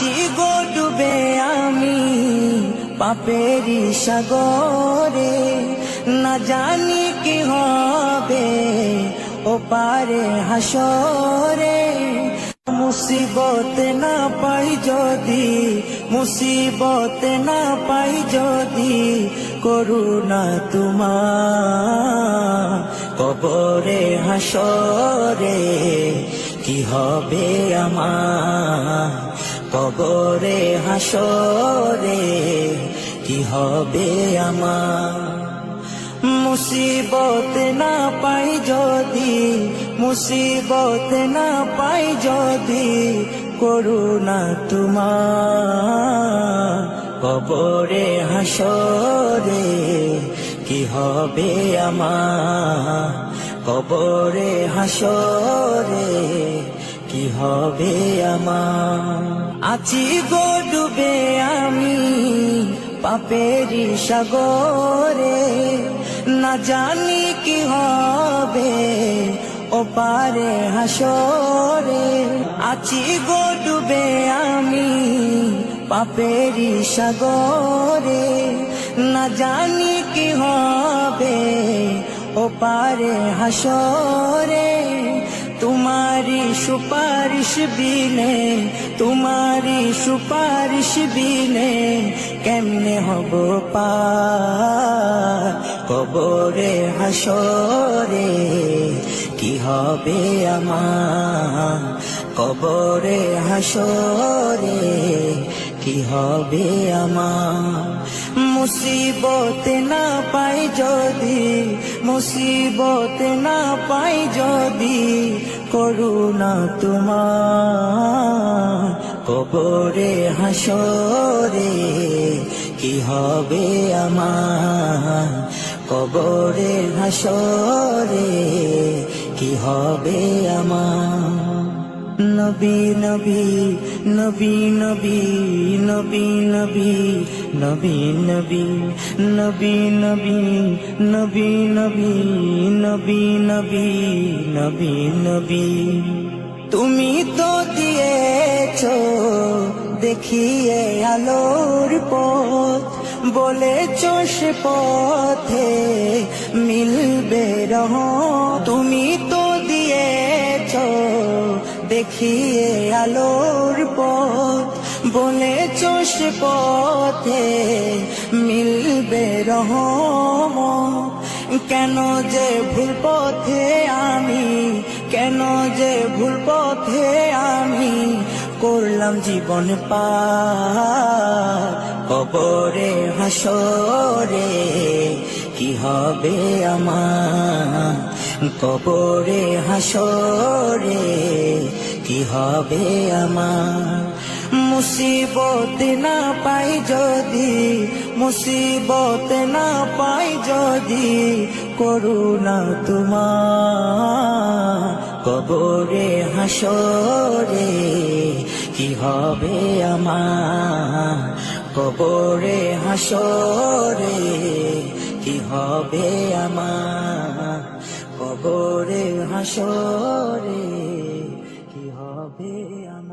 আছি গো ডুবে আমি পাপেরি সাগরে, না জানি কি হবে ও পারে হাসরে। মুসিবত না পাই যদি, মুসিবত না পাই যদি, করুণা তোমার কবরে হাসরে কি হবে আমার, কবরে হাসরে কি হবে আমার। মুসিবত না পাই যদি, মুসিবত না পাই যদি, করুণা তোমার কবরে হাসরে কি হবে আমার, কবরে হাসরে কি হবে আমার। আছি গো ডুবে আমি পাপেরি সাগরে, না জানি কি হবে ও পারে হাসরে। আছি গো ডুবে আমি পাপেরি সাগরে, না জানি কি হবে ও পারে হাসরে। তোমারি সুপারিশ বিনে, তোমারি সুপারিশ বিনে কেমনে হব পার কবরে হাসরে কি হবে আমার, কবরে হাসরে কি হবে আমার। মুসিবত না পাই যদি, মুসিবত না পাই যদি, করুণা তোমার কবরে হাসরে কি হবে আমার, কবরে হাসরে কি হবে আমার। নবী নবী নবী নবী নবী নবী নবী নবী নবী নবী নবী নবী নবী নবী নবী নবী। তুমি তো দিয়েছো দেখিয়ে আলোর পথ, বলেছো সে পথে মিলবে রহমত। তুমি তো দিয়েছো দেখিয়ে আলোর পথ, বলেছো সে পথে মিলবে রহমত। কেন যে ভুল পথে আমি, কেন যে ভুল পথে আমি করলাম জীবন পার কবরে হাসরে কি হবে আমার, কবরে হাসরে কি হবে আমার। মুসিবত না পাই যদি, মুসিবত না পাই যদি, করুণা তোমার কবরে হাসরে কি হবে আমার, কবরে হাসরে কি হবে আমার, কবরে হাসরে কি হবে আমার।